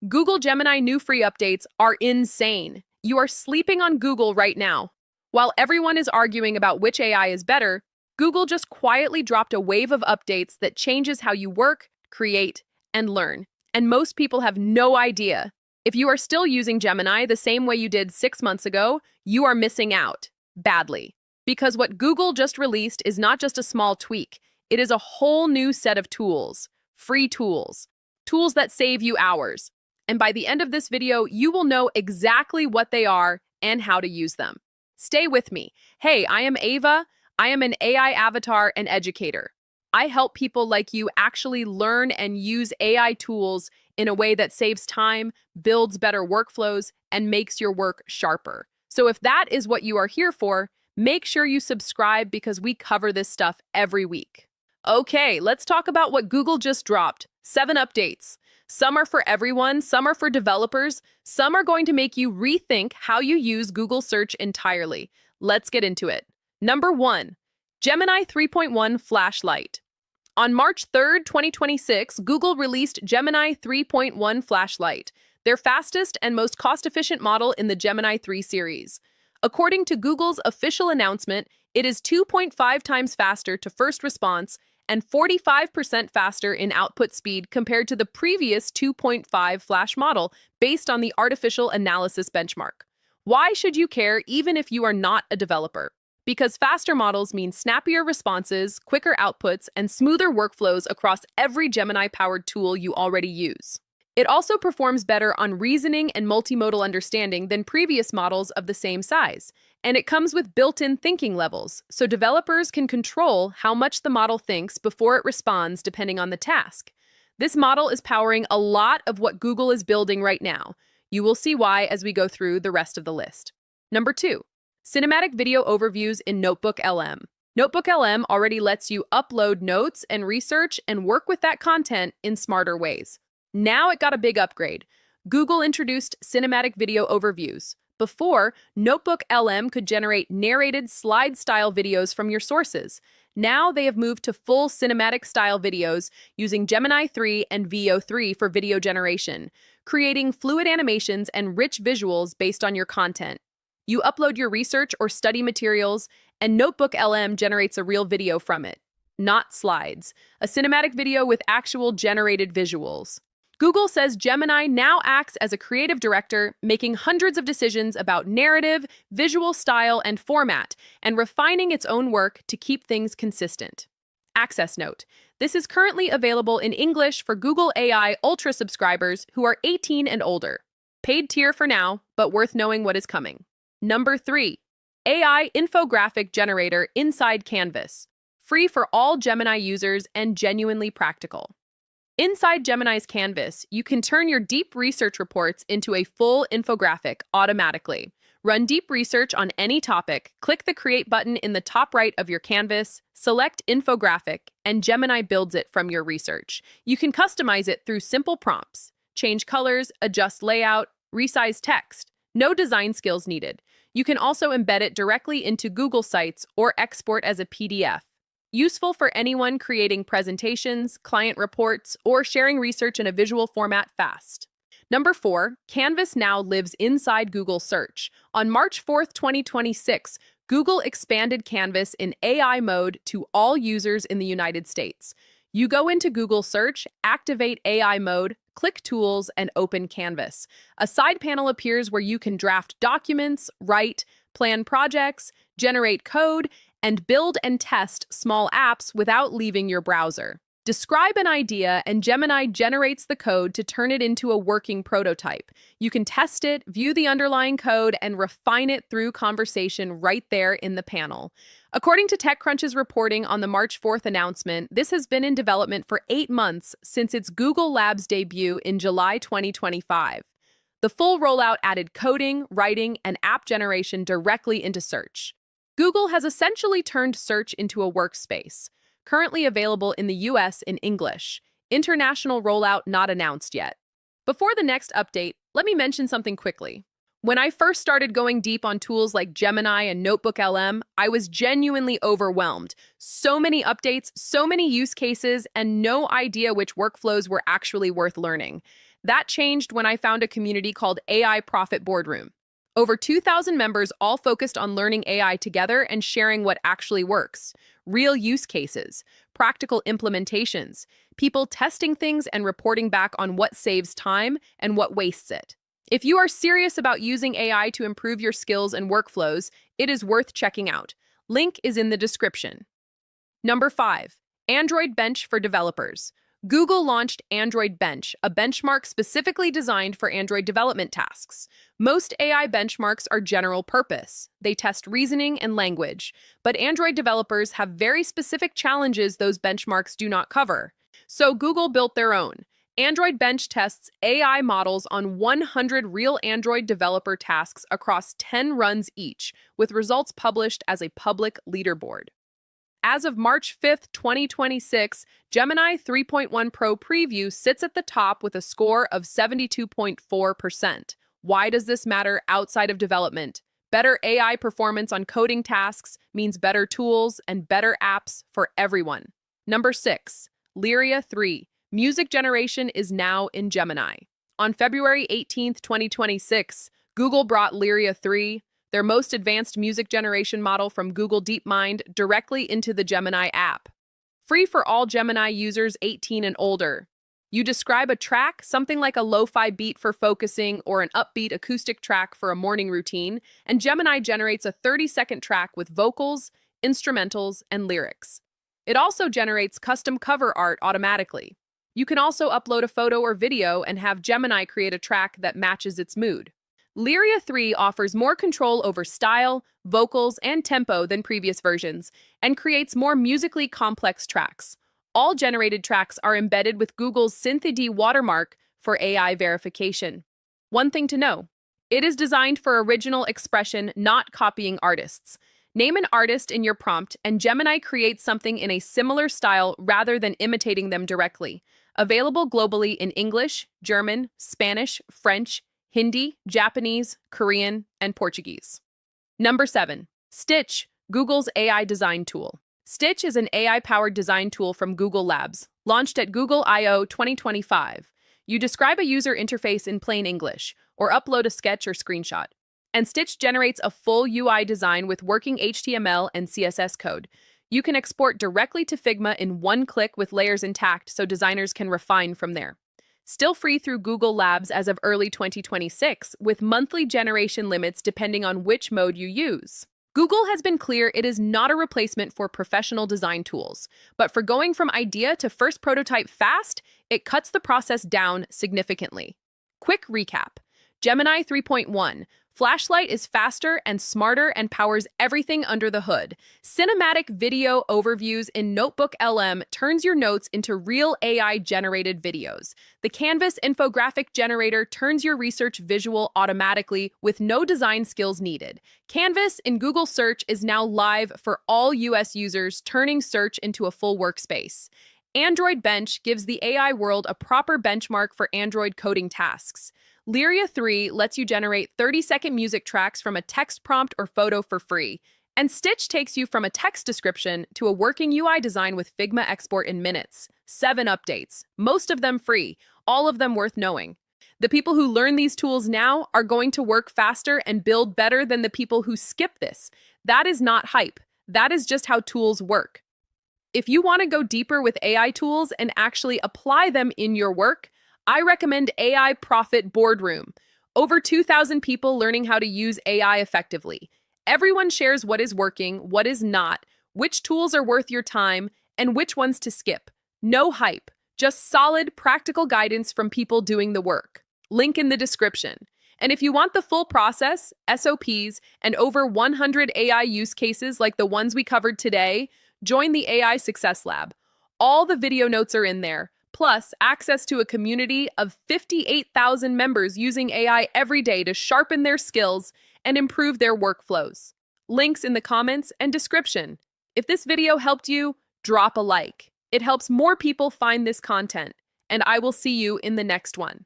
Google Gemini new free updates are insane. You are sleeping on Google right now. While everyone is arguing about which AI is better, Google just quietly dropped a wave of updates that changes how you work, create, and learn. And most people have no idea. If you are still using Gemini the same way you did 6 months ago, you are missing out. Badly. Because what Google just released is not just a small tweak, it is a whole new set of tools. Free tools. Tools that save you hours. And by the end of this video, you will know exactly what they are and how to use them. Stay with me. Hey, I am Ava. I am an AI avatar and educator. I help people like you actually learn and use AI tools in a way that saves time, builds better workflows, and makes your work sharper. So if that is what you are here for, make sure you subscribe because we cover this stuff every week. Okay, let's talk about what Google just dropped. 7 updates. Some are for everyone, some are for developers, some are going to make you rethink how you use Google Search entirely. Let's get into it. Number 1, Gemini 3.1 Flashlight. On March 3rd, 2026, Google released Gemini 3.1 Flashlight, their fastest and most cost-efficient model in the Gemini 3 series. According to Google's official announcement, it is 2.5 times faster to first response and 45% faster in output speed compared to the previous 2.5 Flash model based on the artificial analysis benchmark. Why should you care even if you are not a developer? Because faster models mean snappier responses, quicker outputs, and smoother workflows across every Gemini-powered tool you already use. It also performs better on reasoning and multimodal understanding than previous models of the same size. And it comes with built-in thinking levels, so developers can control how much the model thinks before it responds depending on the task. This model is powering a lot of what Google is building right now. You will see why as we go through the rest of the list. Number 2, cinematic video overviews in Notebook LM. Notebook LM already lets you upload notes and research and work with that content in smarter ways. Now it got a big upgrade. Google introduced cinematic video overviews. Before, Notebook LM could generate narrated slide-style videos from your sources. Now they have moved to full cinematic-style videos using Gemini 3 and Veo 3 for video generation, creating fluid animations and rich visuals based on your content. You upload your research or study materials, and Notebook LM generates a real video from it, not slides, a cinematic video with actual generated visuals. Google says Gemini now acts as a creative director, making hundreds of decisions about narrative, visual style, and format, and refining its own work to keep things consistent. Access note: this is currently available in English for Google AI Ultra subscribers who are 18 and older. Paid tier for now, but worth knowing what is coming. Number 3, AI Infographic Generator inside Canvas. Free for all Gemini users and genuinely practical. Inside Gemini's Canvas, you can turn your deep research reports into a full infographic automatically. Run deep research on any topic, click the Create button in the top right of your canvas, select Infographic, and Gemini builds it from your research. You can customize it through simple prompts. Change colors, adjust layout, resize text. No design skills needed. You can also embed it directly into Google Sites or export as a PDF. Useful for anyone creating presentations, client reports, or sharing research in a visual format fast. Number 4, Canvas now lives inside Google Search. On March 4th, 2026, Google expanded Canvas in AI mode to all users in the United States. You go into Google Search, activate AI mode, click Tools, and open Canvas. A side panel appears where you can draft documents, write, plan projects, generate code, and build and test small apps without leaving your browser. Describe an idea, and Gemini generates the code to turn it into a working prototype. You can test it, view the underlying code, and refine it through conversation right there in the panel. According to TechCrunch's reporting on the March 4th announcement, this has been in development for 8 months since its Google Labs debut in July 2025. The full rollout added coding, writing, and app generation directly into Search. Google has essentially turned Search into a workspace, currently available in the US in English. International rollout not announced yet. Before the next update, let me mention something quickly. When I first started going deep on tools like Gemini and Notebook LM, I was genuinely overwhelmed. So many updates, so many use cases, and no idea which workflows were actually worth learning. That changed when I found a community called AI Profit Boardroom. Over 2,000 members all focused on learning AI together and sharing what actually works. Real use cases, practical implementations, people testing things and reporting back on what saves time and what wastes it. If you are serious about using AI to improve your skills and workflows, it is worth checking out. Link is in the description. Number 5. Android Bench for developers. Google launched Android Bench, a benchmark specifically designed for Android development tasks. Most AI benchmarks are general purpose. They test reasoning and language, but Android developers have very specific challenges those benchmarks do not cover. So Google built their own. Android Bench tests AI models on 100 real Android developer tasks across 10 runs each, with results published as a public leaderboard. As of March 5th, 2026, Gemini 3.1 Pro Preview sits at the top with a score of 72.4%. Why does this matter outside of development? Better AI performance on coding tasks means better tools and better apps for everyone. Number 6. Luria 3. Music generation is now in Gemini. On February 18th, 2026, Google brought Luria 3, their most advanced music generation model from Google DeepMind, directly into the Gemini app. Free for all Gemini users 18 and older. You describe a track, something like a lo-fi beat for focusing or an upbeat acoustic track for a morning routine, and Gemini generates a 30-second track with vocals, instrumentals, and lyrics. It also generates custom cover art automatically. You can also upload a photo or video and have Gemini create a track that matches its mood. Luria 3 offers more control over style, vocals, and tempo than previous versions, and creates more musically complex tracks. All generated tracks are embedded with Google's SynthID watermark for AI verification. One thing to know, it is designed for original expression, not copying artists. Name an artist in your prompt, and Gemini creates something in a similar style rather than imitating them directly. Available globally in English, German, Spanish, French, Hindi, Japanese, Korean, and Portuguese. Number 7. Stitch, Google's AI design tool. Stitch is an AI-powered design tool from Google Labs, launched at Google I/O 2025. You describe a user interface in plain English, or upload a sketch or screenshot. And Stitch generates a full UI design with working HTML and CSS code. You can export directly to Figma in one click with layers intact so designers can refine from there. Still free through Google Labs as of early 2026, with monthly generation limits depending on which mode you use. Google has been clear it is not a replacement for professional design tools, but for going from idea to first prototype fast, it cuts the process down significantly. Quick recap. Gemini 3.1. Flashlight is faster and smarter and powers everything under the hood. Cinematic video overviews in Notebook LM turns your notes into real AI-generated videos. The Canvas Infographic Generator turns your research visual automatically with no design skills needed. Canvas in Google Search is now live for all US users, turning search into a full workspace. Android Bench gives the AI world a proper benchmark for Android coding tasks. Luria 3 lets you generate 30-second music tracks from a text prompt or photo for free. And Stitch takes you from a text description to a working UI design with Figma export in minutes. 7 updates, most of them free, all of them worth knowing. The people who learn these tools now are going to work faster and build better than the people who skip this. That is not hype. That is just how tools work. If you want to go deeper with AI tools and actually apply them in your work, I recommend AI Profit Boardroom. Over 2,000 people learning how to use AI effectively. Everyone shares what is working, what is not, which tools are worth your time, and which ones to skip. No hype, just solid, practical guidance from people doing the work. Link in the description. And if you want the full process, SOPs, and over 100 AI use cases like the ones we covered today, join the AI Success Lab. All the video notes are in there. Plus, access to a community of 58,000 members using AI every day to sharpen their skills and improve their workflows. Links in the comments and description. If this video helped you, drop a like. It helps more people find this content, and I will see you in the next one.